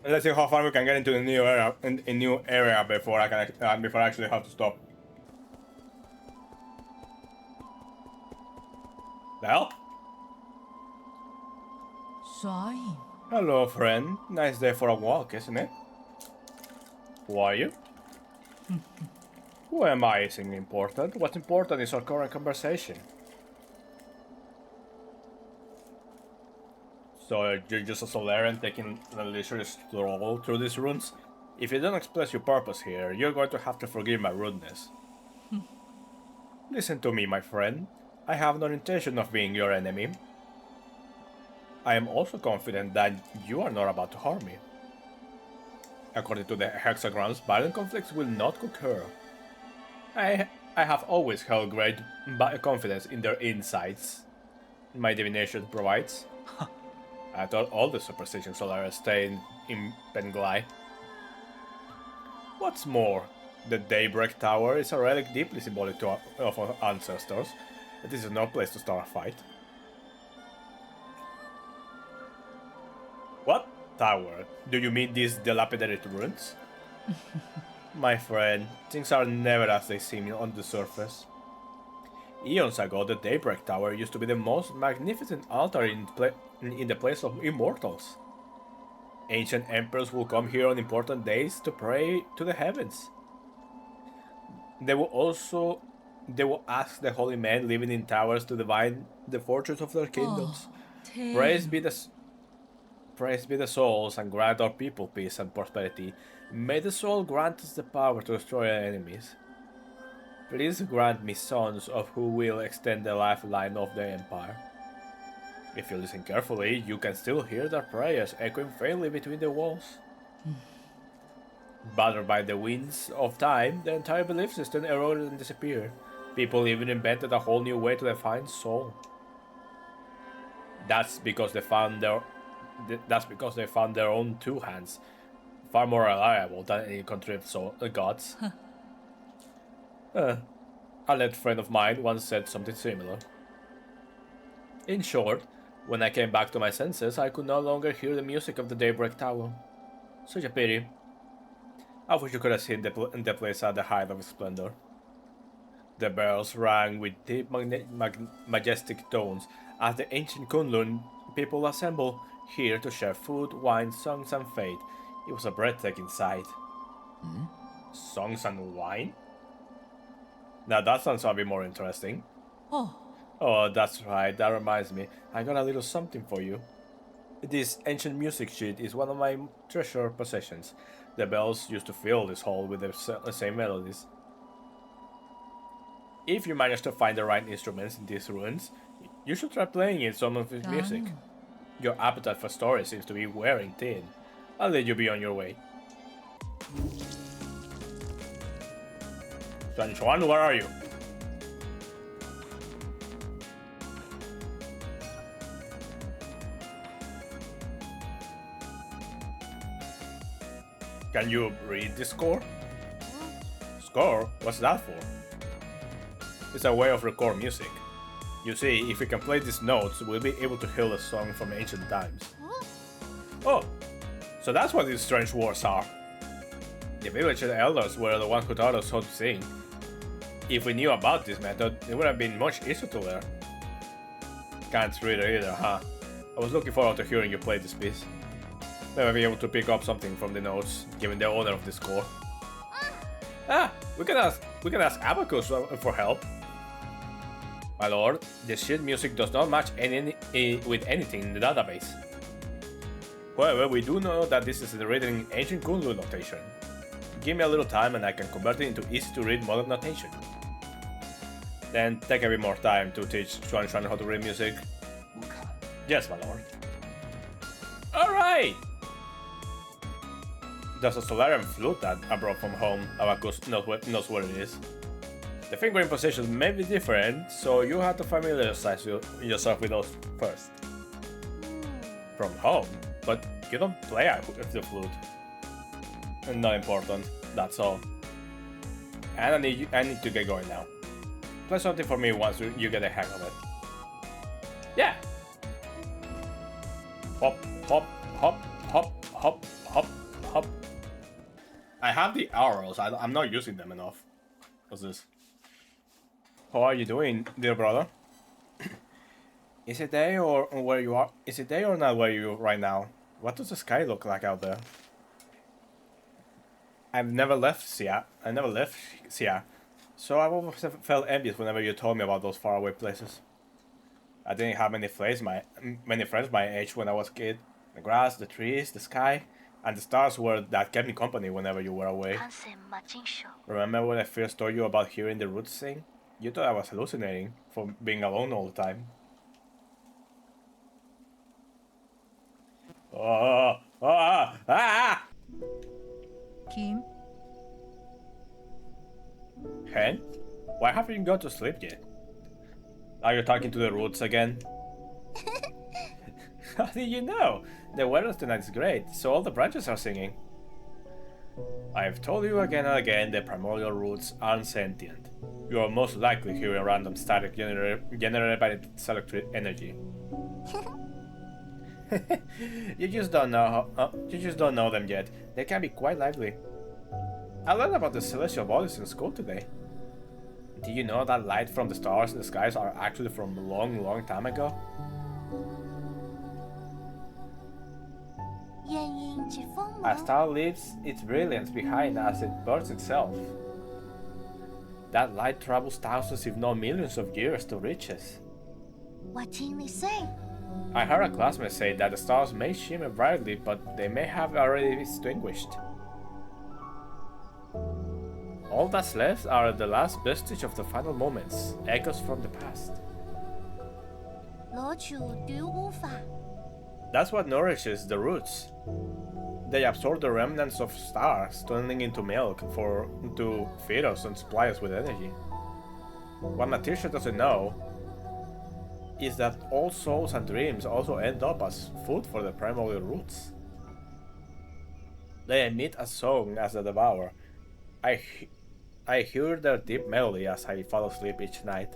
Let's see how far we can get into the new area, in new area before I actually have to stop. Well? Hello, friend. Nice day for a walk, isn't it? Who are you? Who am I isn't important. What's important is our current conversation. So you're just a Solarian taking a leisurely stroll through these ruins? If you don't express your purpose here, you're going to have to forgive my rudeness. Listen to me, my friend. I have no intention of being your enemy. I am also confident that you are not about to harm me. According to the hexagrams, violent conflicts will not occur. I have always held great confidence in their insights. My divination provides. I thought all the superstitions are staying in Penglai. What's more, the Daybreak Tower is a relic deeply symbolic of our ancestors. This is no place to start a fight. What tower? Do you mean these dilapidated ruins? My friend, things are never as they seem on the surface. Eons ago, the Daybreak Tower used to be the most magnificent altar in the place of immortals. Ancient emperors will come here on important days to pray to the heavens. They will ask the holy men living in towers to divide the fortunes of their kingdoms. Praise be the souls and grant our people peace and prosperity. May the soul grant us the power to destroy our enemies. Please grant me sons of who will extend the lifeline of the empire. If you listen carefully, you can still hear their prayers echoing faintly between the walls. Battered by the winds of time, the entire belief system eroded and disappeared. People even invented a whole new way to define soul. That's because they found their own two hands, far more reliable than any contrived gods. A late friend of mine once said something similar. In short, when I came back to my senses, I could no longer hear the music of the Daybreak Tower. Such a pity. I wish you could have seen the place at the height of its splendor. The bells rang with deep, majestic tones as the ancient Kunlun people assembled here to share food, wine, songs, and fate. It was a breathtaking sight. Songs and wine? Now that sounds a bit more interesting. Oh, that's right, that reminds me. I got a little something for you. This ancient music sheet is one of my treasured possessions. The bells used to fill this hall with the same melodies. If you manage to find the right instruments in these ruins, you should try playing in some of his music. Your appetite for stories seems to be wearing thin. I'll let you be on your way. Xuan, where are you? Can you read the score? Score? What's that for? It's a way of record music. You see, if we can play these notes, we'll be able to heal a song from ancient times. Oh, so that's what these strange words are. The village elders were the ones who taught us how to sing. If we knew about this method, it would have been much easier to learn. Can't read it either, huh? I was looking forward to hearing you play this piece. Maybe be able to pick up something from the notes, given the owner of the score. We can ask Abacus for help. My lord, the sheet music does not match with anything in the database. However, we do know that this is written in ancient Kunlun notation. Give me a little time and I can convert it into easy-to-read modern notation. Then take a bit more time to teach Xuan how to read music. Yes, my lord. Alright! There's a Solarian flute that I brought from home. Abacus knows where it is. The fingering positions may be different, so you have to familiarize yourself with those first. From home? But you don't play the flute. Not important, that's all. And I need to get going now. Play something for me once you get the hang of it. Yeah! Hop, hop, hop, hop, hop, hop, hop. I have the arrows. I'm not using them enough. What's this? How are you doing, dear brother? Is it day or where you are? Is it day or not where you are right now? What does the sky look like out there? I've never left Sia. I never left Sia. So I've always felt envious whenever you told me about those faraway places. I didn't have many friends my age when I was a kid. The grass, the trees, the sky, and the stars were that kept me company whenever you were away. Remember when I first told you about hearing the roots sing? You thought I was hallucinating from being alone all the time. Oh, ah, ah! Kim? Hen? Why haven't you gone to sleep yet? Are you talking to the roots again? How did you know? The weather tonight is great, so all the branches are singing. I've told you again and again the primordial roots aren't sentient. You are most likely hearing random static generated by its electric energy. You just don't know them yet. They can be quite lively. I learned about the celestial bodies in school today. Do you know that light from the stars in the skies are actually from a long, long time ago? A star leaves its brilliance behind as it burns itself. That light travels thousands if not millions of years to reach us. What can they say? I heard a classmate say that the stars may shimmer brightly, but they may have already extinguished. All that's left are the last vestige of the final moments, echoes from the past. That's what nourishes the roots. They absorb the remnants of stars, turning into milk to feed us and supply us with energy. What Matisha doesn't know is that all souls and dreams also end up as food for the primordial roots. They emit a song as they devour. I hear their deep melody as I fall asleep each night.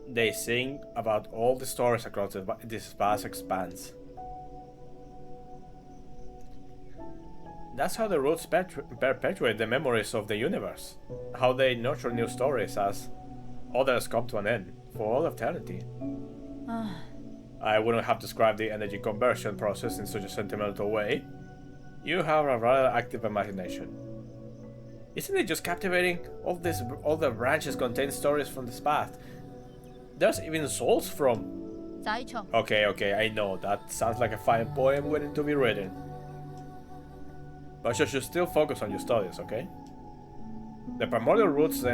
They sing about all the stories across this vast expanse. That's how the roots perpetuate the memories of the universe. How they nurture new stories as others come to an end for all eternity. I wouldn't have described the energy conversion process in such a sentimental way. You have a rather active imagination. Isn't it just captivating? All the branches contain stories from this past. There's even souls from... Okay, I know, that sounds like a fine poem waiting to be written. But you should still focus on your studies, okay? The primordial roots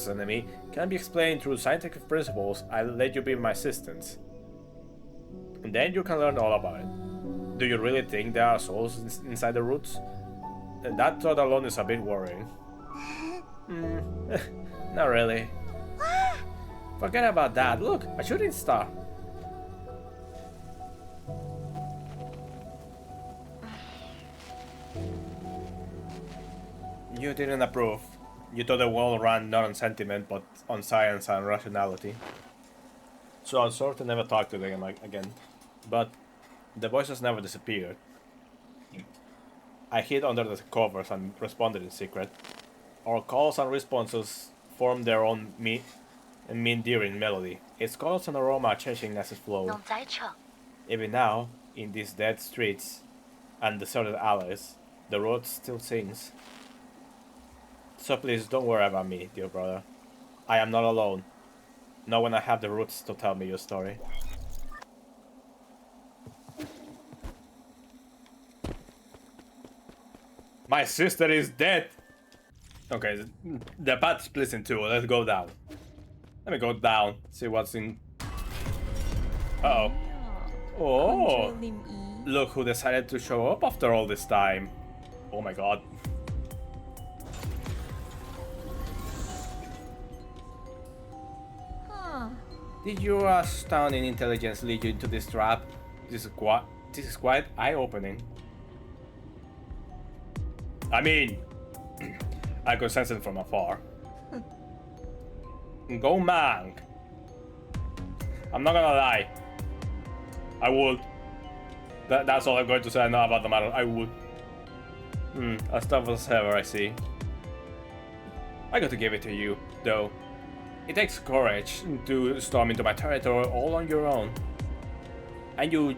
enemy can be explained through scientific principles. I'll let you be my assistants. And then you can learn all about it. Do you really think there are souls inside the roots? And that thought alone is a bit worrying. Not really. Forget about that. Look, a shooting star. You didn't approve. You thought the world ran not on sentiment, but on science and rationality. So I sort of never talked to them again. But the voices never disappeared. I hid under the covers and responded in secret. Our calls and responses formed their own endearing melody. Its colors and aroma changing as it flowed. Even now, in these dead streets and deserted alleys, the road still sings. So please don't worry about me, dear brother. I am not alone. Not when I have the roots to tell me your story. My sister is dead! Okay, the path splits in two. Let's go down. Let me go down, see what's in... Uh-oh. Oh! Look who decided to show up after all this time. Oh my god. Did your astounding intelligence lead you into this trap? This is quite eye-opening. I mean, I could sense it from afar. Goumang. I'm not gonna lie. I would. That's all I'm going to say now about the matter. I would. As tough as ever, I see. I got to give it to you, though. It takes courage to storm into my territory all on your own. And you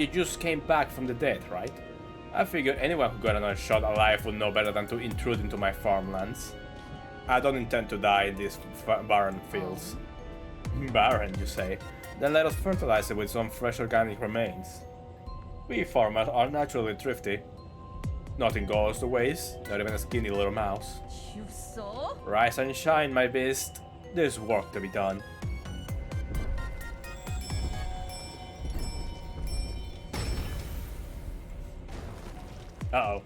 just came back from the dead, right? I figured anyone who got another shot alive would know better than to intrude into my farmlands. I don't intend to die in these barren fields. Barren, you say? Then let us fertilize it with some fresh organic remains. We farmers are naturally thrifty. Nothing goes to waste, not even a skinny little mouse. Rise and shine, my beast. There's work to be done. Uh-oh.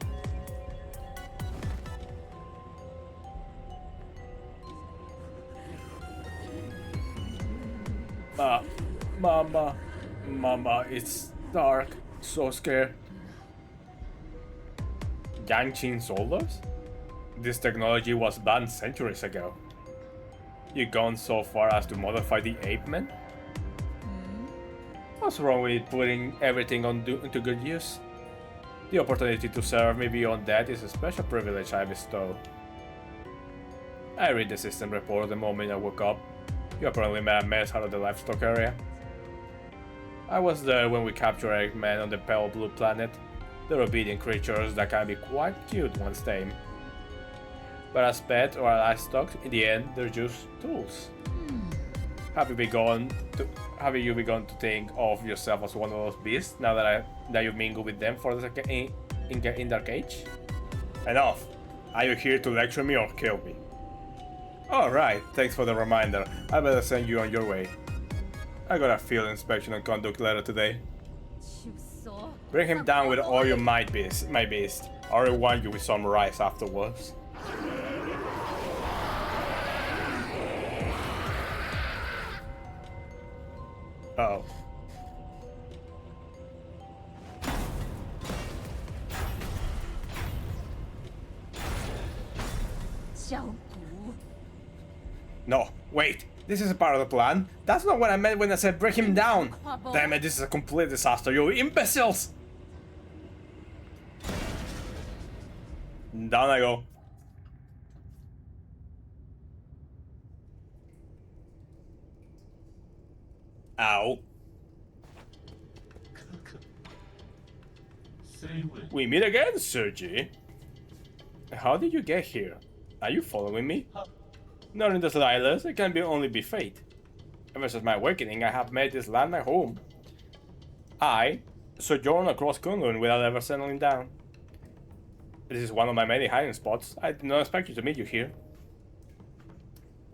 Mama, it's dark. So scared. Yangqin soldiers? This technology was banned centuries ago. You gone so far as to modify the ape men? What's wrong with putting everything into good use? The opportunity to serve me beyond that is a special privilege I bestow. I read the system report the moment I woke up. You apparently made a mess out of the livestock area. I was there when we captured Eggman on the pale blue planet. They're obedient creatures that can be quite cute once tamed. But as pets or livestock, in the end, they're just tools. Have you begun to think of yourself as one of those beasts now that you mingle with them for the in their cage? Enough! Are you here to lecture me or kill me? Alright, thanks for the reminder. I better send you on your way. I got a field inspection and conduct letter today. Bring him down with all your might, my beast. I'll reward you with some rice afterwards. Uh-oh. No, wait. This is a part of the plan. That's not what I meant when I said break him down. Damn it, this is a complete disaster, you imbeciles! Down I go. Ow. We meet again, Sergi. How did you get here? Are you following me? Not in the slightest, it can only be fate. Ever since my awakening, I have made this land my home. I sojourn across Kunlun without ever settling down. This is one of my many hiding spots. I did not expect you to meet you here.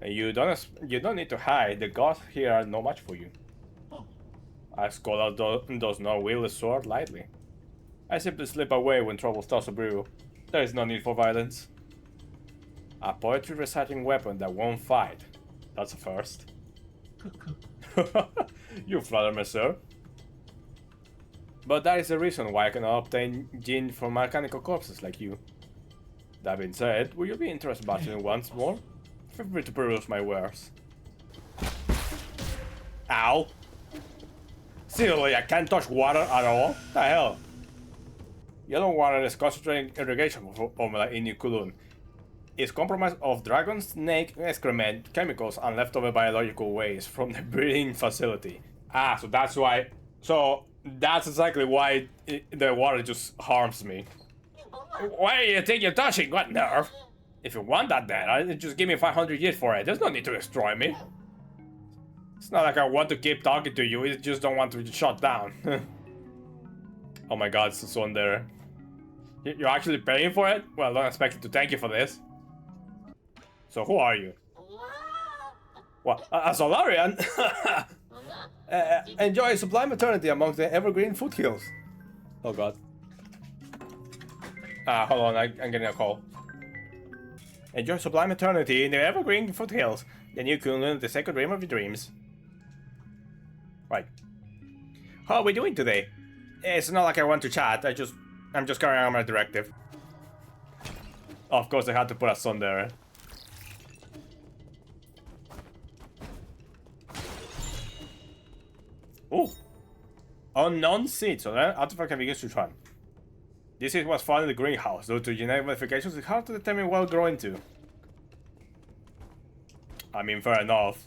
And you don't need to hide. The gods here are no match for you. A scholar does not wield a sword lightly. I simply slip away when trouble starts to brew. There is no need for violence. A poetry reciting weapon that won't fight. That's a first. You flatter me, sir. But that is the reason why I cannot obtain gin from mechanical corpses like you. That being said, will you be interested in battling once more? Feel free to peruse my wares. Ow! Seriously, I can't touch water at all? What the hell? Yellow water is concentrated irrigation formula in New Kulun. It's comprised of dragon, snake, excrement, chemicals, and leftover biological waste from the breeding facility. Ah, so that's why. So that's exactly why the water just harms me. Why do you think you're touching? What nerve? If you want that data, just give me 500 years for it. There's no need to destroy me. It's not like I want to keep talking to you, I just don't want to be shut down. Oh my god, it's so there. You're actually paying for it? Well, don't expect it to thank you for this. So who are you? What? A Solarian? Enjoy sublime eternity amongst the evergreen foothills. Oh god. Hold on, I'm getting a call. Enjoy sublime eternity in the evergreen foothills. The new Kunlun, the sacred dream of your dreams. Right. How are we doing today? It's not like I want to chat, I'm just carrying out my directive. Of course I had to put a sun there. Ooh. Unknown seed, so that artifact can be used to try. This seed was found in the greenhouse. Due to genetic modifications, it's hard to determine what it'll grow into. I mean, fair enough.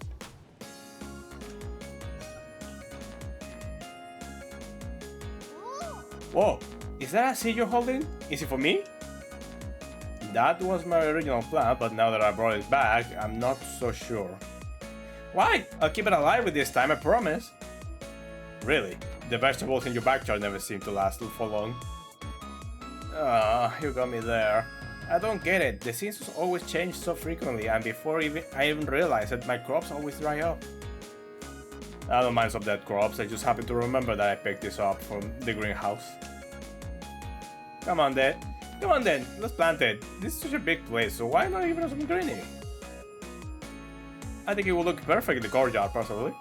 Whoa, is that a seed you're holding? Is it for me? That was my original plan, but now that I brought it back, I'm not so sure. Why? I'll keep it alive with this time, I promise. Really? The vegetables in your backyard never seem to last for long. Ah, you got me there. I don't get it. The seasons always change so frequently, and before I even realized it, my crops always dry up. I don't mind some dead crops, I just happen to remember that I picked this up from the greenhouse. Come on then, let's plant it. This is such a big place, so why not even some greenery? I think it will look perfect in the courtyard, personally.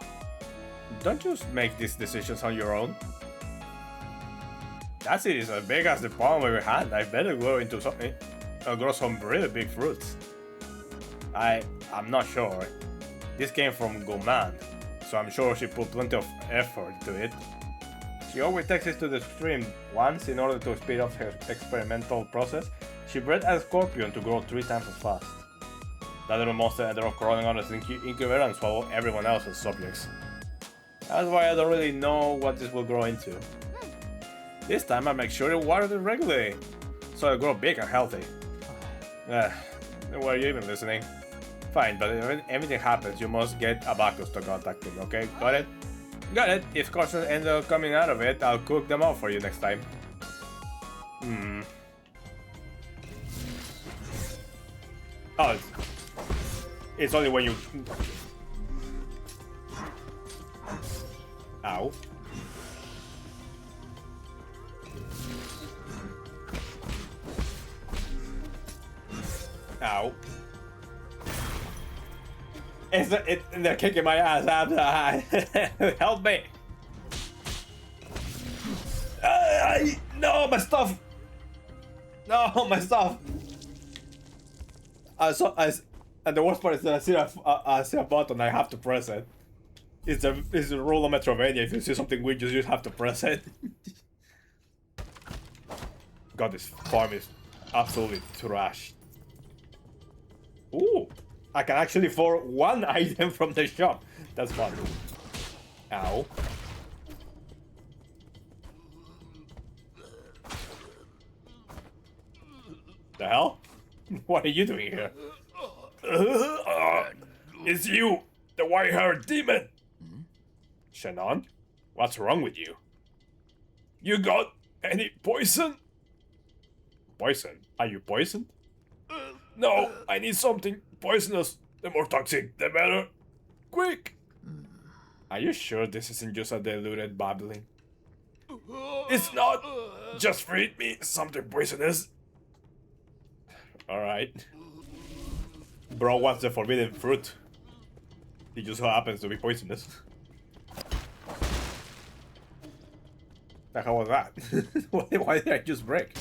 Don't just make these decisions on your own. That seed is as big as the palm of your hand. I bet it'll grow into something. It'll grow some really big fruits. I'm not sure. This came from Goumang, so I'm sure she put plenty of effort into it. She always takes it to the extreme. Once, in order to speed up her experimental process, she bred a scorpion to grow 3 times as fast. That little monster ended up crawling on its incubator and swallow everyone else's subjects. That's why I don't really know what this will grow into. This time I make sure to water it regularly, so it'll grow big and healthy. Were you even listening? Fine, but if anything happens, you must get Abacus to contact me, okay? Got it? Got it. If questions end up coming out of it, I'll cook them up for you next time. Oh, it's only when you... Ow. Ow. They're kicking my ass. Help me. No, my stuff. No, my stuff. And the worst part is that I see a button. I have to press it. It's a rule of Metrovania. If you see something weird, you just have to press it. God, this farm is absolutely trash. Ooh, I can actually afford 1 item from the shop. That's fun. Ow. The hell? What are you doing here? It's you, the white-haired demon. Shannon, what's wrong with you? You got any poison? Poison? Are you poisoned? No, I need something poisonous. The more toxic, the better. Quick! Are you sure this isn't just a diluted babbling? It's not! Just feed me something poisonous. Alright. Bro wants the forbidden fruit. It just so happens to be poisonous. The hell was that? Why did I just break?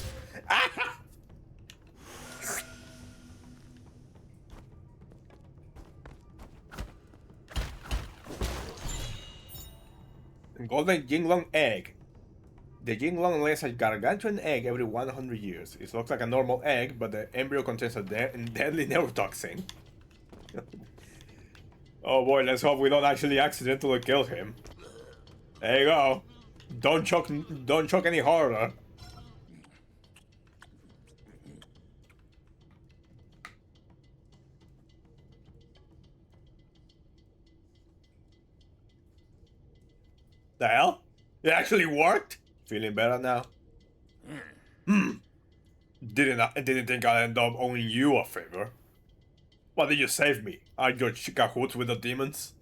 Ah! Golden Jinglong egg. The Jinglong lays a gargantuan egg every 100 years. It looks like a normal egg, but the embryo contains a deadly neurotoxin. Oh boy, let's hope we don't actually accidentally kill him. There you go. Don't choke any harder. The hell? It actually worked? Feeling better now? Didn't think I'd end up owing you a favor. Why did you save me? Are you cahoots with the demons?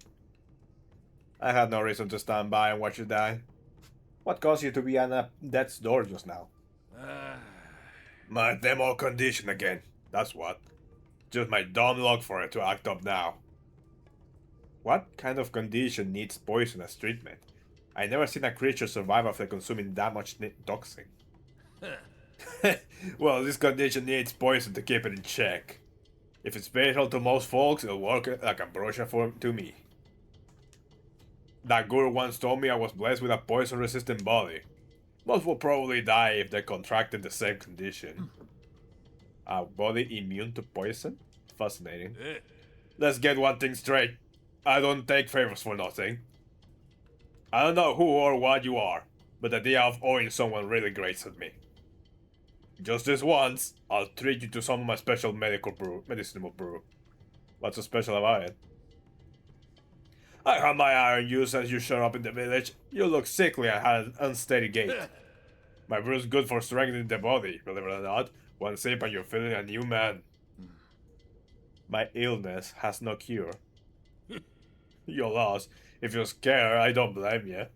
I had no reason to stand by and watch you die. What caused you to be at death's door just now? My demo condition again. That's what. Just my dumb luck for it to act up now. What kind of condition needs poisonous treatment? I never seen a creature survive after consuming that much toxin. Well, this condition needs poison to keep it in check. If it's fatal to most folks, it'll work like a brochure to me. That guru once told me I was blessed with a poison-resistant body. Most will probably die if they contracted the same condition. A body immune to poison? Fascinating. Let's get one thing straight. I don't take favors for nothing. I don't know who or what you are, but the idea of owing someone really grates at me. Just this once, I'll treat you to some of my special medicinal brew. What's so special about it? I have my eye on you since you showed up in the village. You look sickly and had an unsteady gait. My brew's good for strengthening the body, believe it or not. One sip and you're feeling a new man. My illness has no cure. You're lost. If you're scared, I don't blame you.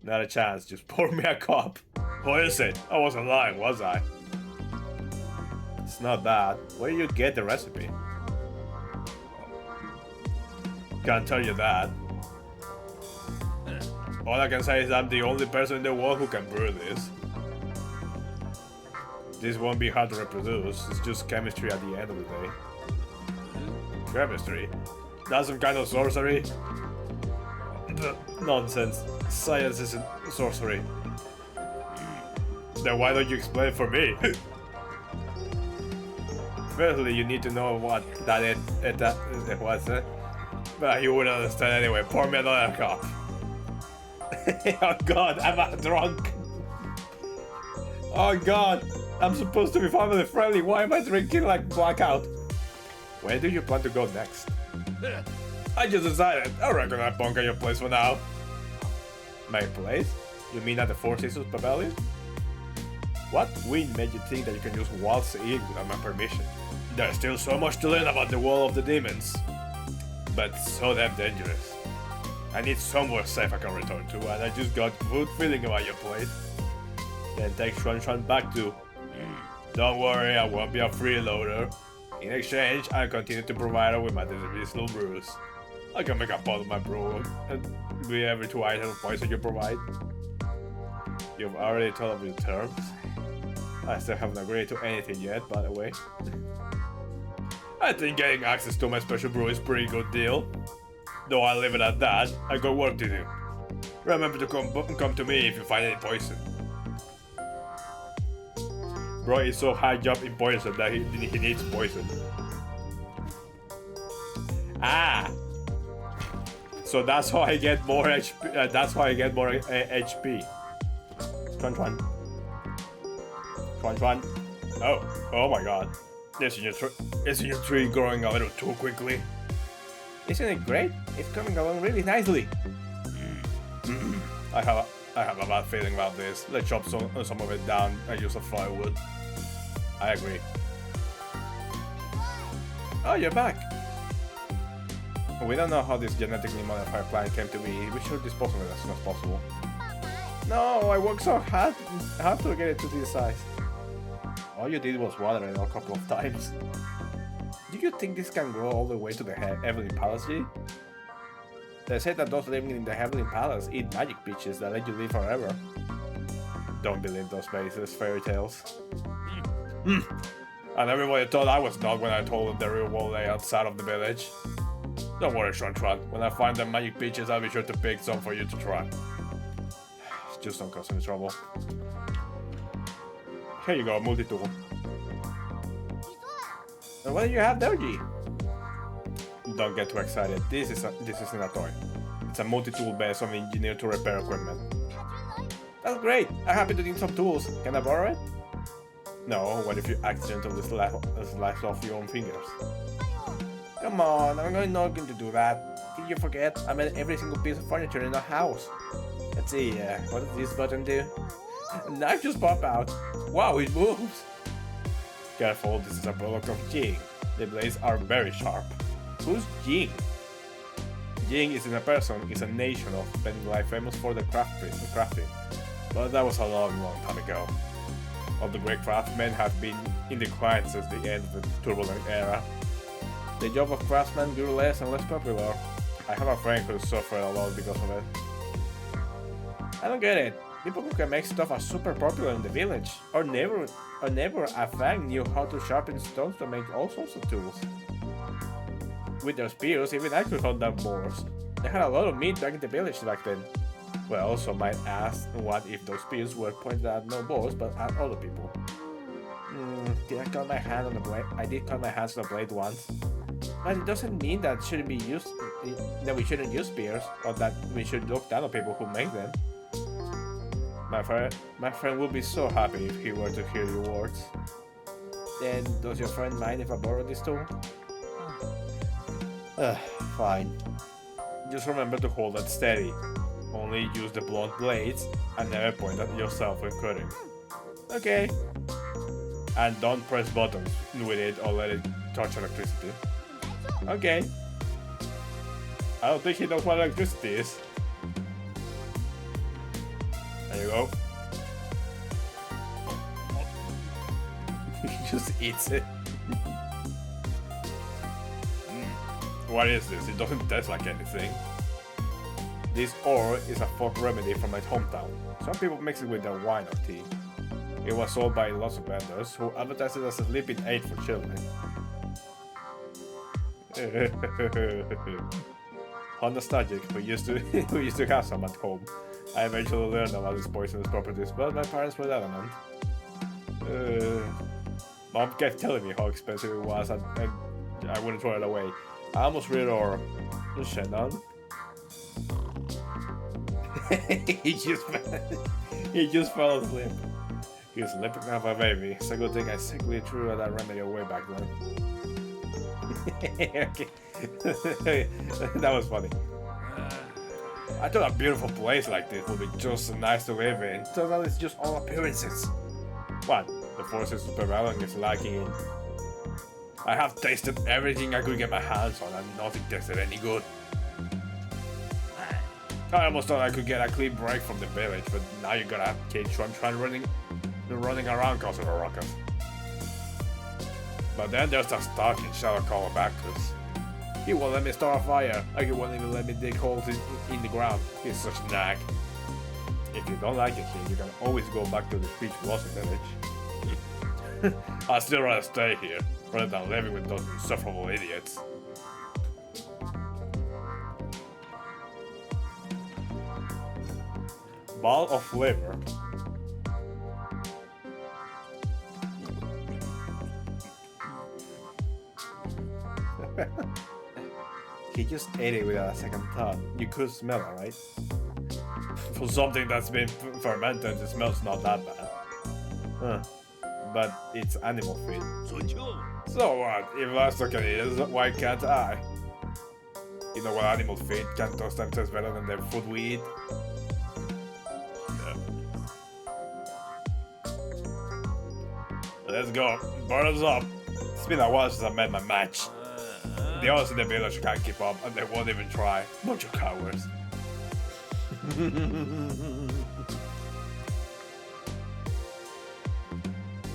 Not a chance, just pour me a cup. What is it? I wasn't lying, was I? It's not bad. Where did you get the recipe? Can't tell you that. All I can say is I'm the only person in the world who can brew this. This won't be hard to reproduce, it's just chemistry at the end of the day. Chemistry? That's some kind of sorcery? Nonsense. Science isn't sorcery. Then why don't you explain it for me? Firstly, you need to know what that was. But you wouldn't understand anyway. Pour me another cup. Oh god, I'm drunk. Oh god, I'm supposed to be family friendly. Why am I drinking like blackout? Where do you plan to go next? I just decided. I reckon I bunker your place for now. My place? You mean at the Four Seasons Pavilion? What wind made you think that you can just waltz in without my permission? There's still so much to learn about the world of the demons. But so damn dangerous. I need somewhere safe I can return to, and I just got good feeling about your place. Then take Shuan back to... Don't worry, I won't be a freeloader. In exchange, I'll continue to provide her with my medicinal brews. I can make a pot of my brew and be every 2 items of poison you provide. You've already told of your terms. I still haven't agreed to anything yet, by the way. I think getting access to my special brew is a pretty good deal. Though I'll leave it at that, I got work to do. Remember to come to me if you find any poison. Bro is so high up in poison that he needs poison. Ah! So that's how I get more HP. That's how I get more HP. Chuan. Oh my god. Isn't your tree growing a little too quickly? Isn't it great? It's coming along really nicely. I have a bad feeling about this. Let's chop some of it down and use some firewood. I agree. Oh, you're back. We don't know how this genetically modified plant came to be. We should dispose of it as soon as possible. No, I worked so hard to get it to this size. All you did was water it a couple of times. Do you think this can grow all the way to the Heavenly Palace, G? They say that those living in the Heavenly Palace eat magic peaches that let you live forever. Don't believe those baseless fairy tales. And everybody thought I was not when I told them the real world lay outside of the village. Don't worry, Shuan. When I find the magic peaches, I'll be sure to pick some for you to try. Just don't cause any trouble. Here you go, multi-tool. And what do you have there, G? Don't get too excited. This isn't a toy. It's a multi-tool based on engineered to repair equipment. That's great. I'm happy to need some tools. Can I borrow it? No. What if you accidentally slice off your own fingers? Come on, I'm not going to do that. Did you forget? I made every single piece of furniture in the house. Let's see. What does this button do? A knife just popped out. Wow, it moves. Careful, this is a product of Jing. The blades are very sharp. Who's Jing? Jing isn't a person, it's a nation of Penguin famous for the crafting. But that was a long time ago. All the great craftsmen have been in decline since the end of the turbulent era. The job of craftsman grew less and less popular. I have a friend who suffered a lot because of it. I don't get it. People who can make stuff are super popular in the village. Our neighbor Afang knew how to sharpen stones to make all sorts of tools. With their spears, even I could hunt down boars. They had a lot of meat back in the village back then. Well, some might ask what if those spears were pointed at no boss but at other people. Did I cut my hand on the blade? I did cut my hands on the blade once. But it doesn't mean that shouldn't be used that we shouldn't use spears or that we should look down on people who make them. My friend would be so happy if he were to hear your words. Then does your friend mind if I borrow this tool? Fine. Just remember to hold it steady. Only use the blunt blades and never point at yourself when cutting. Okay. And don't press buttons with it or let it touch electricity. Okay. I don't think he knows what electricity is. There you go. He just eats it. What is this? It doesn't taste like anything. This ore is a folk remedy from my hometown. Some people mix it with their wine or tea. It was sold by lots of vendors who advertised it as a sleeping aid for children. How nostalgic, we used to have some at home. I eventually learned about its poisonous properties, but my parents were adamant. Mom kept telling me how expensive it was and I wouldn't throw it away. I almost read or Shannon. he just fell asleep. He was limping like a baby. It's a good thing I secretly threw that remedy away back then. Okay. That was funny. I thought a beautiful place like this would be just nice to live in. Turns out it's just all appearances. What? The forces of prevailing is lacking in. I have tasted everything I could get my hands on and nothing tasted any good. I almost thought I could get a clean break from the village, but now you got a kid Chuan running around causing a ruckus. But then there's that stalking shadow called Bacchus. He won't let me start a fire, like he won't even let me dig holes in the ground. He's such a nag. If you don't like it here, you can always go back to the Peach Blossom village. I'd still rather stay here, rather than living with those insufferable idiots. Ball of flavor. He just ate it without a second thought. You could smell it, right? For something that's been fermented, it smells not that bad. Huh. But it's animal feed. So what? If livestock can eat it, why can't I? You know what animal feed can sometimes taste better than the food we eat? Let's go. Burn us up. It's been a while since I made my match. The others in the village can't keep up and they won't even try. Bunch of cowards.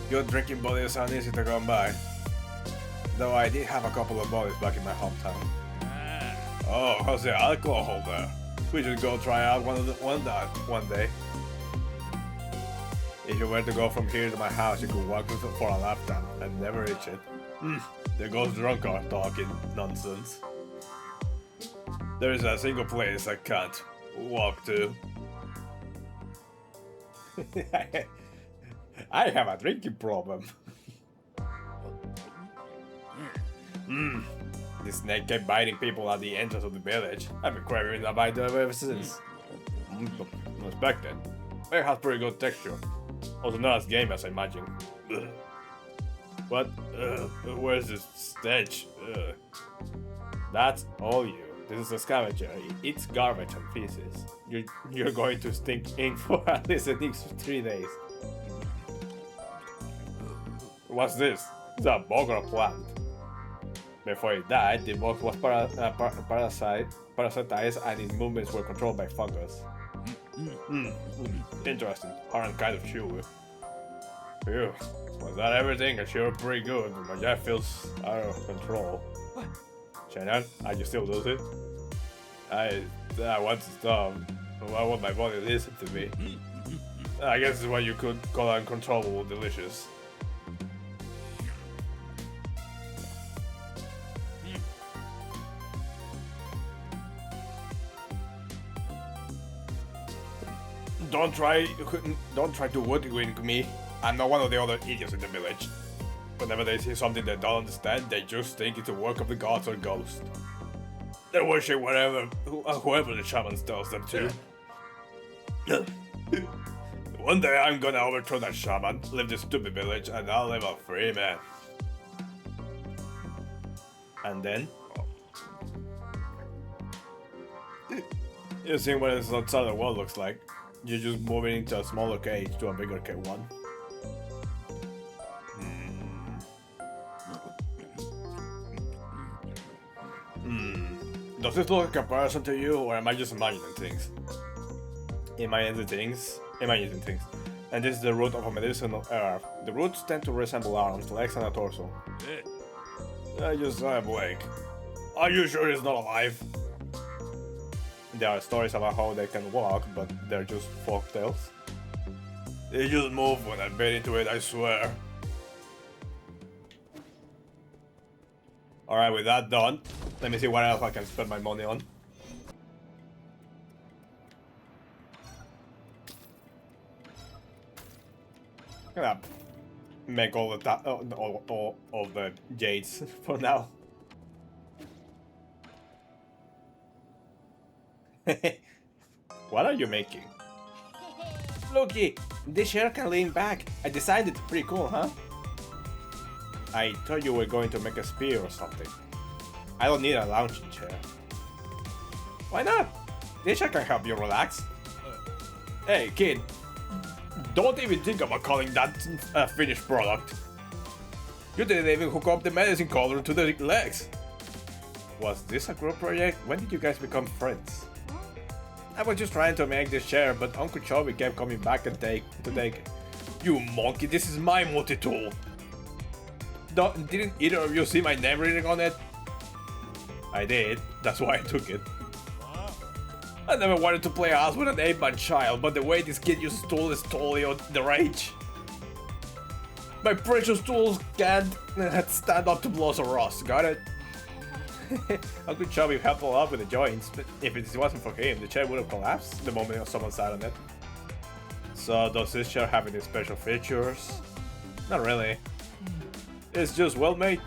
Good drinking buddies are easy to come by. Though I did have a couple of buddies back in my hometown. Oh, how's the alcohol there? We should go try out one day. If you were to go from here to my house, you could walk for a lifetime and never reach it. There goes drunkard talking nonsense. There is a single place I can't walk to. I have a drinking problem. This snake kept biting people at the entrance of the village. I've been craving a bite ever since. Unexpected. It has pretty good texture. Also not as game as I imagine. What? Where's this stench? That's all you. This is a scavenger. It eats garbage and feces. You're going to stink ink for at least the next 3 days. What's this? It's a bogger plant. Before it died, the bug was parasitized and its movements were controlled by fungus. Interesting. Hard and kind of chewy. Phew. Was that everything? It's sure pretty good, but my jaw feels out of control. What? Shannon, are you still losing? I want to stop. Why won't my body listen to me? I guess it's what you could call uncontrollable delicious. don't try to hoodwink me. I'm not one of the other idiots in the village. Whenever they see something they don't understand, they just think it's a work of the gods or ghosts. They worship whoever the shaman tells them to. One day I'm gonna overthrow that shaman, leave this stupid village, and I'll live a free man. And then? You see what this outside the world looks like. You're just moving into a smaller cage to a bigger one. Does this look like a person to you, or am I just imagining things? Imagining things. And this is the root of a medicinal herb. The roots tend to resemble arms, legs, and a torso. I just saw a blank. Are you sure it's not alive? There are stories about how they can walk, but they're just folk tales. They just move when I bit into it, I swear. Alright, with that done, let me see what else I can spend my money on. I'm gonna make all the jades for now. What are you making? Looky, this chair can lean back. I decided, pretty cool, huh? I thought you were going to make a spear or something. I don't need a lounging chair. Why not? This chair can help you relax. Hey, kid. Don't even think about calling that a finished product. You didn't even hook up the medicine collar to the legs. Was this a group project? When did you guys become friends? I was just trying to make this chair, but Uncle Chubby kept coming back and take it. You monkey, this is my multi-tool. Didn't either of you see my name written on it? I did, that's why I took it. I never wanted to play house with an 8-man child, but the way this kid uses tools is totally on the rage. My precious tools can't stand up to blows of rust, got it? Uncle Chubby helped a lot with the joints, but if it wasn't for him, the chair would have collapsed the moment someone sat on it. So does this chair have any special features? Not really. It's just well made.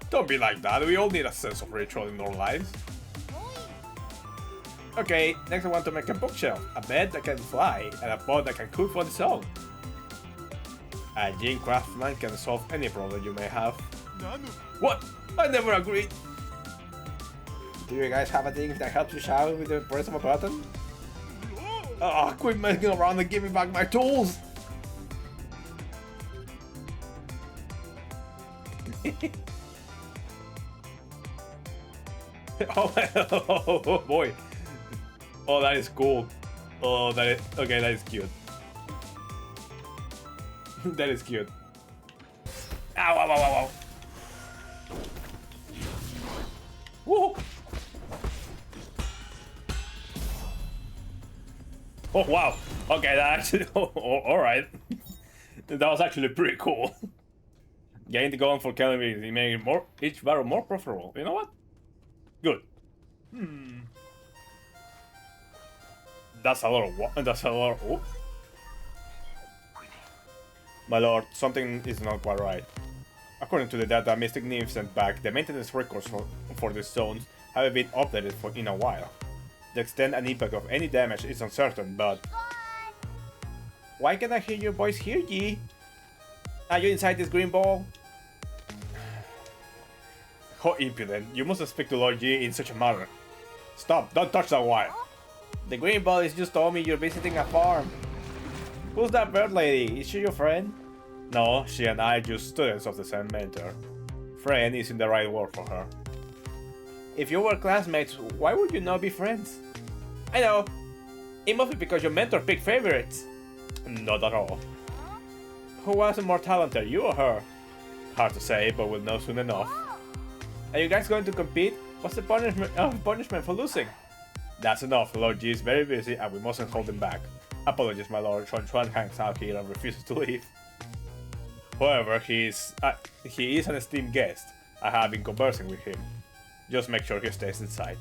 Don't be like that, we all need a sense of ritual in our lives. Okay, next I want to make a bookshelf, a bed that can fly, and a pot that can cook on its own. A gene craftsman can solve any problem you may have. What? I never agreed! Do you guys have a thing that helps you shower with the press of a button? Oh, quit messing around and give me back my tools! Oh boy. Oh, that is cool. Oh, that is... Okay, that is cute. That is cute. Ow, ow, ow, ow, ow. Woo! Oh, wow. Okay, that actually... alright. That was actually pretty cool. Getting the gun for killing me, making each battle more profitable. You know what? Good. That's a lot of oh. My lord, something is not quite right. According to the data Mystic Nymph sent back, the maintenance records for these zones haven't been updated in a while. The extent and impact of any damage is uncertain, but... Why can't I hear your voice here, Yi? Are you inside this green ball? How impudent. You must speak to Lord Yi in such a manner. Stop, don't touch that wire. The green ball is just told me you're visiting a farm. Who's that bird lady? Is she your friend? No, she and I are just students of the same mentor. Friend isn't the right word for her. If you were classmates, why would you not be friends? I know. It must be because your mentor picked favorites. Not at all. Who was more talented, you or her? Hard to say, but we'll know soon enough. Are you guys going to compete? What's the punishment for losing? That's enough. Lord G is very busy and we mustn't hold him back. Apologies, my lord. Chuan hangs out here and refuses to leave. However, he is an esteemed guest. I have been conversing with him. Just make sure he stays inside.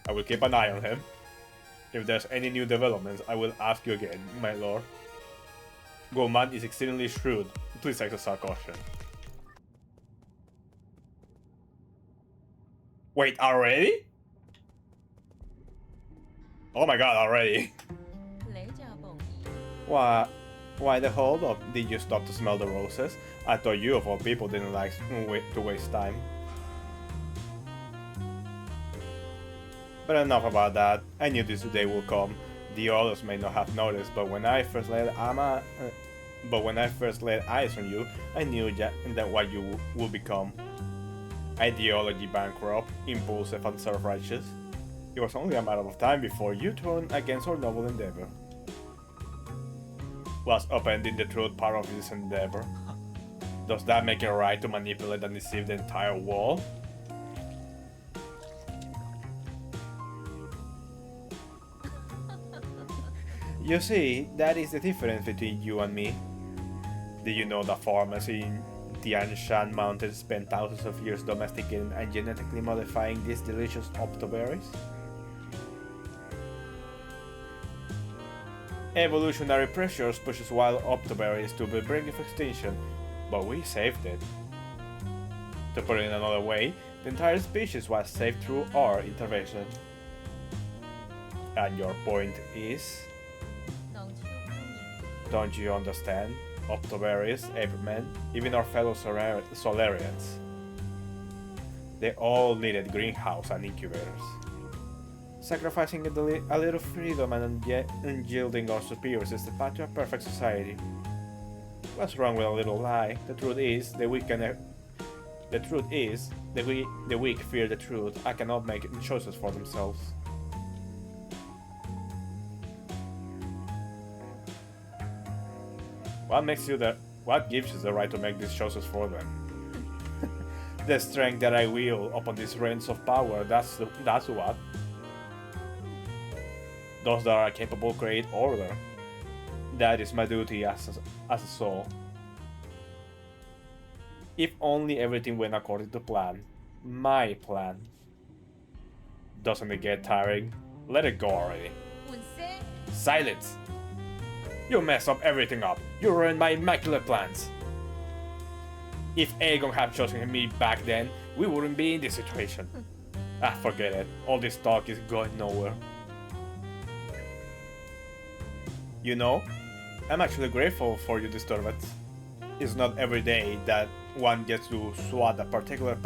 I will keep an eye on him. If there's any new developments, I will ask you again, my lord. Goumang is exceedingly shrewd. Please exercise caution. Wait, already? Oh my god, already. Why the hold up? Did you stop to smell the roses? I thought you of all people didn't like to waste time. But enough about that. I knew this day will come. The others may not have noticed, but when I first laid eyes on you, I knew that what you would become. Ideology bankrupt, impulsive and self-righteous. It was only a matter of time before you turned against our noble endeavor. Was upending the truth part of this endeavor? Does that make it right to manipulate and deceive the entire world? You see, that is the difference between you and me. Did you know that farmers in the Anshan Mountains spent thousands of years domesticating and genetically modifying these delicious octoberries? Evolutionary pressures pushes wild octoberries to the brink of extinction, but we saved it. To put it in another way, the entire species was saved through our intervention. And your point is? Don't you understand? Octoberries, Apemen, even our fellow Solarians. They all needed greenhouse and incubators. Sacrificing a little freedom and unyielding our superiors is the path to a perfect society. What's wrong with a little lie? The truth is, the weak fear the truth and cannot make choices for themselves. What gives you the right to make these choices for them? The strength that I wield upon these reins of power, that's what. Those that are capable create order. That is my duty as a soul. If only everything went according to plan. My plan. Doesn't it get tiring? Let it go already. Silence! You mess everything up. You ruined my immaculate plans. If Aegon had chosen me back then, we wouldn't be in this situation. Forget it. All this talk is going nowhere. You know, I'm actually grateful for your disturbance. It's not every day that one gets to swat a particular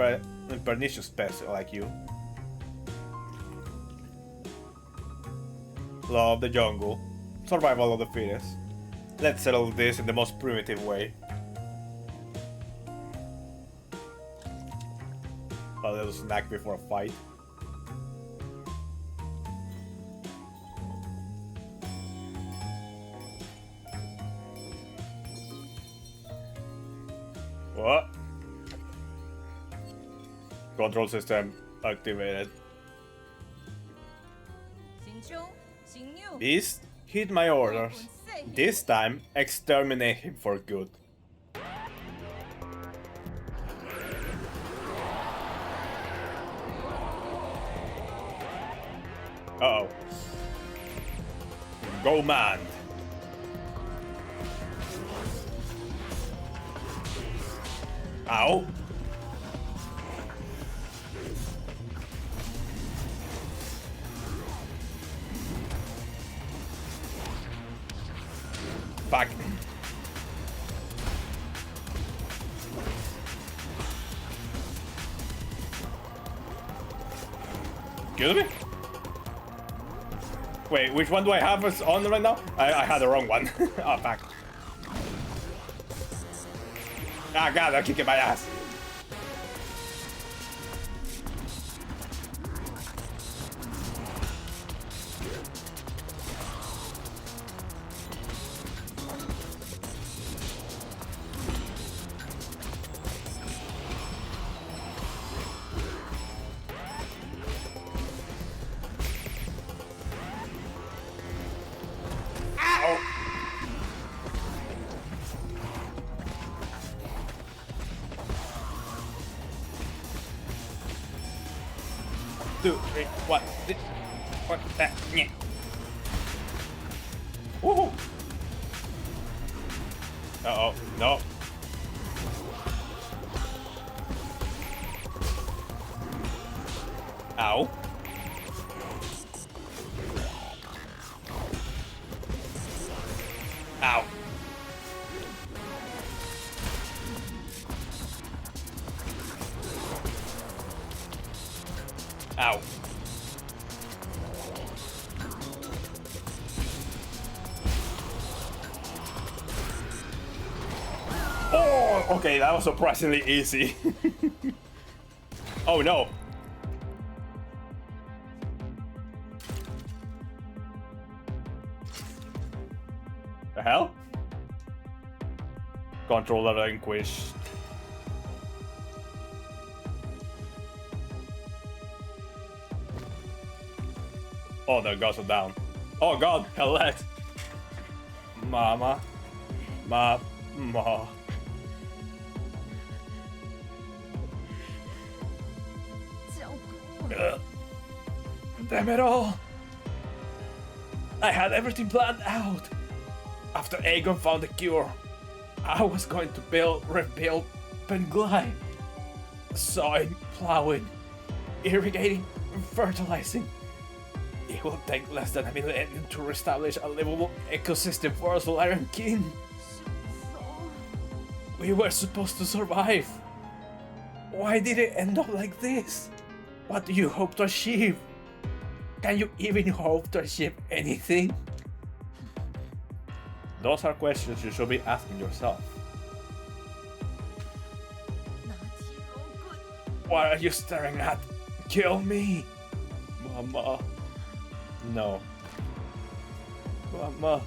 pernicious pest like you. Law of the jungle. Survival of the fittest. Let's settle this in the most primitive way. A little snack before a fight. What? Control system activated. Beast, heed my orders. This time, exterminate him for good. Uh-oh. Goumang. Ow. Fuck. Excuse me? Wait, which one do I have on right now? I had the wrong one. Oh, fuck. Ah, God, I'm kicking my ass. Two, three, one, that, yeah. Woohoo! Uh-oh, no. Ow. Ow. Ow. Oh, okay, that was surprisingly easy. Oh no. The hell? Controller relinquished. Oh, the guns are down. Oh god, Hellet. Mama. Ma. Damn it all. I had everything planned out. After Aegon found the cure, I was going to rebuild Penglai. Sowing, plowing, irrigating, fertilizing. It will take less than a millennium to reestablish a livable ecosystem for us Solarian kin. We were supposed to survive. Why did it end up like this? What do you hope to achieve? Can you even hope to achieve anything? Those are questions you should be asking yourself. What are you staring at? Kill me! Mama. No. Mama.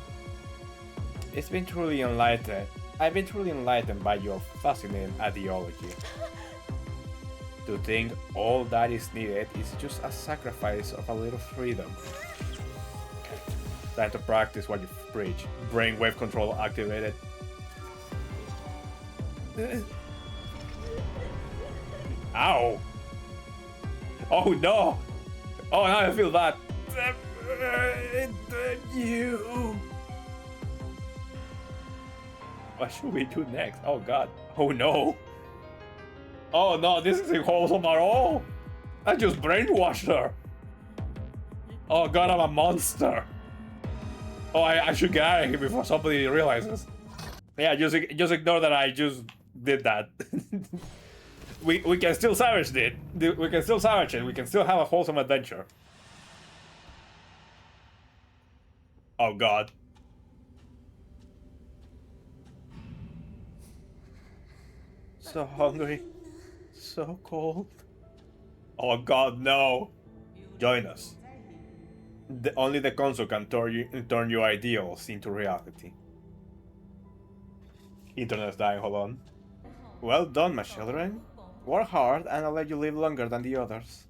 It's been truly enlightened. I've been truly enlightened by your fascinating ideology. To think all that is needed is just a sacrifice of a little freedom. Time to practice what you preach. Brainwave control activated. Ow! Oh no! Oh, now I feel that. You. What should we do next? Oh god. Oh no. Oh no, this isn't wholesome at all. I just brainwashed her. Oh god, I'm a monster. Oh, I should get out of here before somebody realizes. Yeah, just ignore that I just did that. we can still salvage it. We can still salvage it. We can still have a wholesome adventure. Oh god. So hungry. So cold. Oh god, no. Join us. Only the console can turn your ideals into reality. Internet's dying, hold on. Well done, my children. Work hard and I'll let you live longer than the others.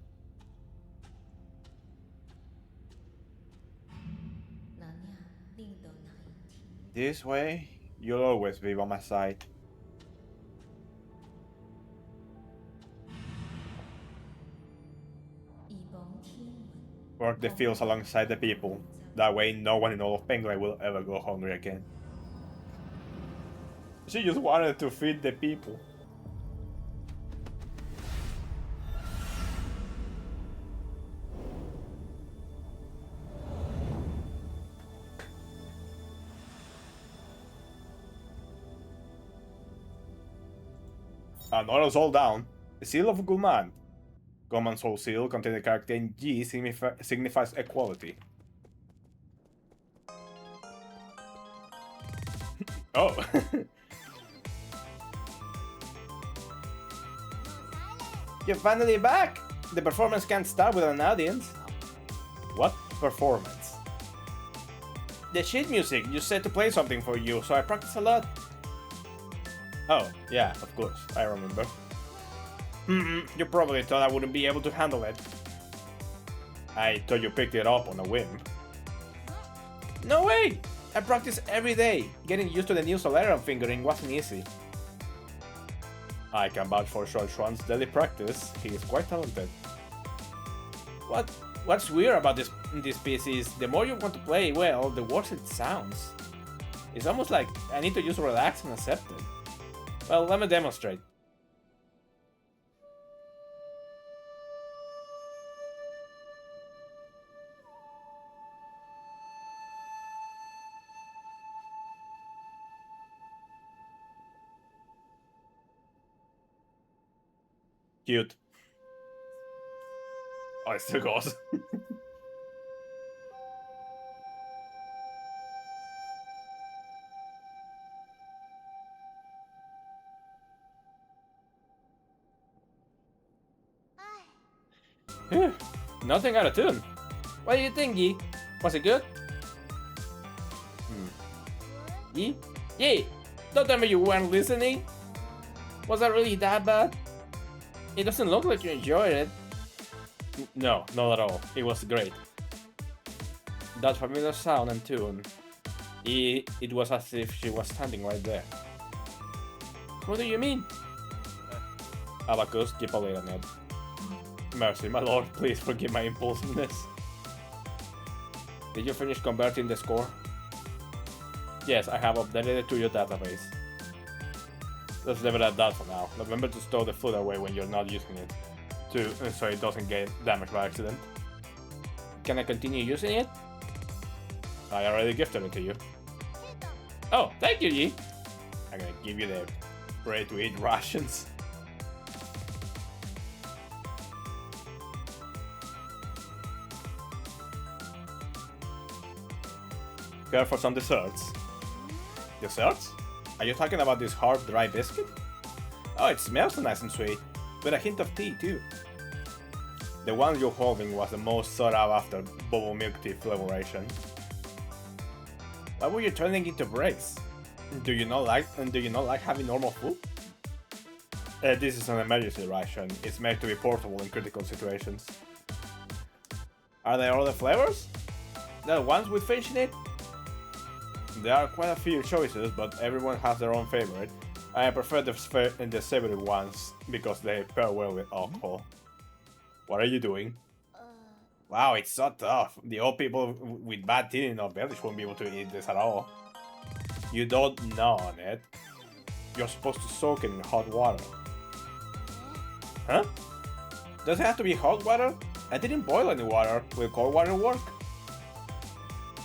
This way, you'll always be by my side. Work the fields alongside the people. That way no one in all of Penglai will ever go hungry again. She just wanted to feed the people. Another soul down. The Seal of Goumang. Common soul seal containing the character G signifies equality. Oh. You're finally back! The performance can't start without an audience. What performance? The sheet music. You said to play something for you, so I practice a lot. Oh, yeah, of course, I remember. You probably thought I wouldn't be able to handle it. I thought you picked it up on a whim. No way! I practice every day. Getting used to the new Solarian fingering wasn't easy. I can vouch for Sol Xuan's daily practice. He is quite talented. What's weird about this piece is the more you want to play well, the worse it sounds. It's almost like I need to just relax and accept it. Well, let me demonstrate. Cute. Oh, it still goes. Phew, nothing out of tune. What do you think, Yi? Was it good? Yi? Yi! Don't tell me you weren't listening! Was that really that bad? It doesn't look like you enjoyed it. No, not at all. It was great. That familiar sound and tune. It was as if she was standing right there. What do you mean? Abacus, keep a lid on it. Mercy, my lord, please forgive my impulsiveness. Did you finish converting the score? Yes, I have updated it to your database. Let's leave it at that for now. Remember to store the food away when you're not using it, so it doesn't get damaged by accident. Can I continue using it? I already gifted it to you. Oh, thank you, Yi! I'm gonna give you the ready-to-eat rations. Care for some desserts? Desserts? Are you talking about this hard, dry biscuit? Oh, it smells nice and sweet, with a hint of tea too. The one you're holding was the most sought out after bubble milk tea flavoration. Why were you turning into breaks? Do you not like having normal food? This is an emergency ration. It's made to be portable in critical situations. Are there other flavors? The ones with fish in it? There are quite a few choices, but everyone has their own favorite. I prefer the savory ones because they pair well with alcohol. What are you doing? Wow, it's so tough. The old people with bad teeth in our village won't be able to eat this at all. You don't know, Ned. You're supposed to soak it in hot water. Huh? Does it have to be hot water? I didn't boil any water. Will cold water work?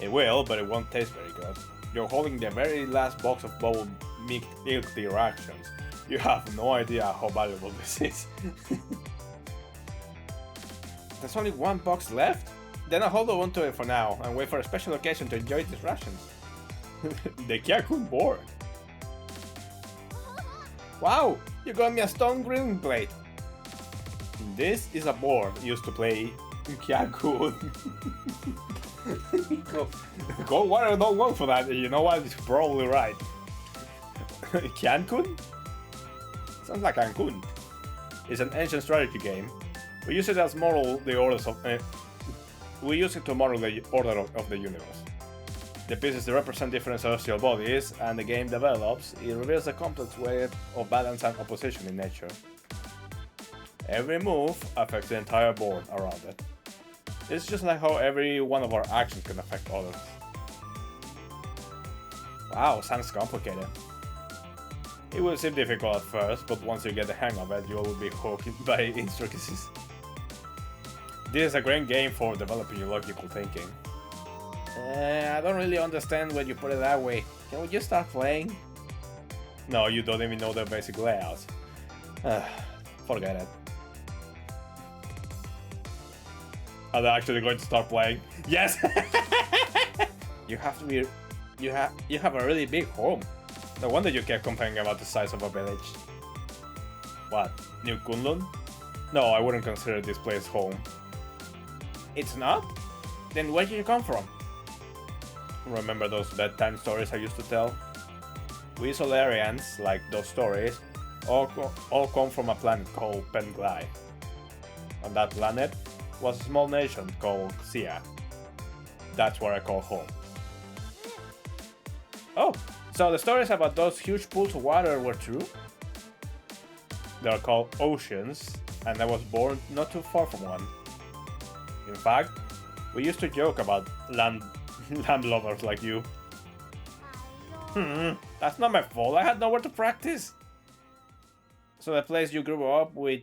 It will, but it won't taste very good. You're holding the very last box of bubble milk tea rations. You have no idea how valuable this is. There's only one box left? Then I'll hold on to it for now and wait for a special occasion to enjoy these rations. The Kyakun board. Wow, you got me a stone grilling plate. This is a board used to play Kyakun. Cold water don't work for that. You know what? It's probably right. Cancun? Sounds like Cancun. It's an ancient strategy game. We use it as model the orders of. We use it to model the order of the universe. The pieces represent different celestial bodies, and the game develops. It reveals a complex way of balance and opposition in nature. Every move affects the entire board around it. It's just like how every one of our actions can affect others. Wow, sounds complicated. It will seem difficult at first, but once you get the hang of it, you will be hooked by intricacies. This is a great game for developing your logical thinking. I don't really understand when you put it that way. Can we just start playing? No, you don't even know the basic layouts. Forget it. Are they actually going to start playing? Yes! You have a really big home. No wonder you kept complaining about the size of a village. What? New Kunlun? No, I wouldn't consider this place home. It's not? Then where did you come from? Remember those bedtime stories I used to tell? We Solarians, like those stories, all come from a planet called Penglai. On that planet was a small nation called Xia. That's where I call home. Oh, so the stories about those huge pools of water were true? They are called oceans, and I was born not too far from one. In fact, we used to joke about land lovers like you. That's not my fault. I had nowhere to practice. So the place you grew up with,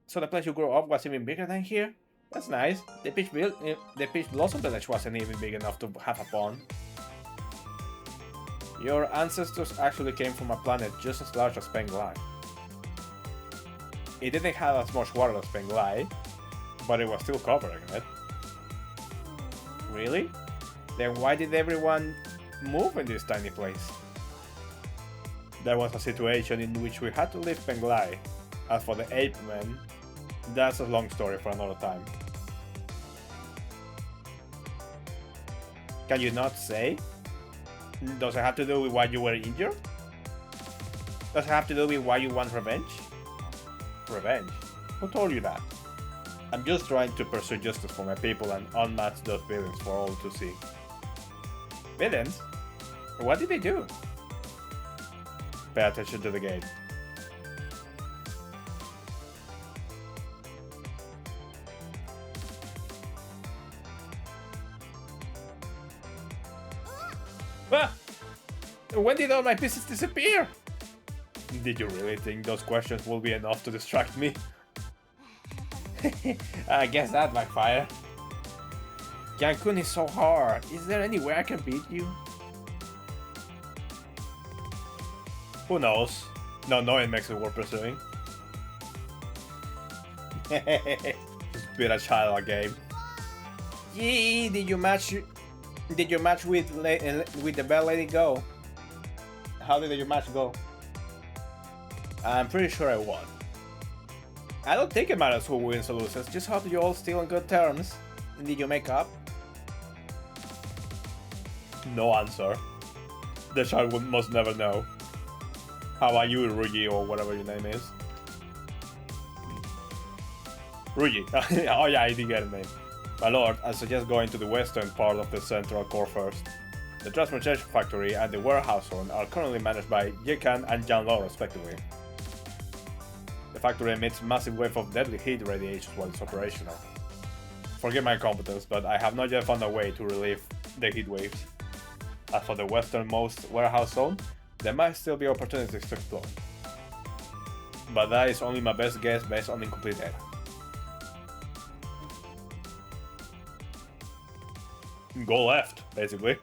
so the place you grew up was even bigger than here. That's nice. The Peach Blossom Village wasn't even big enough to have a pond. Your ancestors actually came from a planet just as large as Penglai. It didn't have as much water as Penglai, but it was still covering it. Really? Then why did everyone move in this tiny place? There was a situation in which we had to leave Penglai. As for the ape men, that's a long story for another time. Can you not say? Does it have to do with why you were injured? Does it have to do with why you want revenge? Revenge? Who told you that? I'm just trying to pursue justice for my people and unmask those villains for all to see. Villains? What did they do? Pay attention to the gate. Ah! When did all my pieces disappear? Did you really think those questions will be enough to distract me? I guess that backfired. Cancun is so hard. Is there any way I can beat you? Who knows? No knowing makes it worth pursuing. Just beat a child a game. Yee! Did you match with the Bell Lady go? How did your match go? I'm pretty sure I won. I don't think it matters who wins or loses, just hope you're all still on good terms. Did you make up? No answer. The child must never know. How are you, Rugi, or whatever your name is? Rugi. Oh yeah, I did get a name. My lord, I suggest going to the western part of the central core first. The transportation factory and the warehouse zone are currently managed by Yekan and Janlo respectively. The factory emits massive wave of deadly heat radiations while it's operational. Forgive my incompetence, but I have not yet found a way to relieve the heat waves. As for the westernmost warehouse zone, there might still be opportunities to explore. But that is only my best guess based on incomplete data. Go left, basically.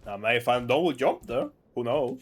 I may find a double jump there, who knows?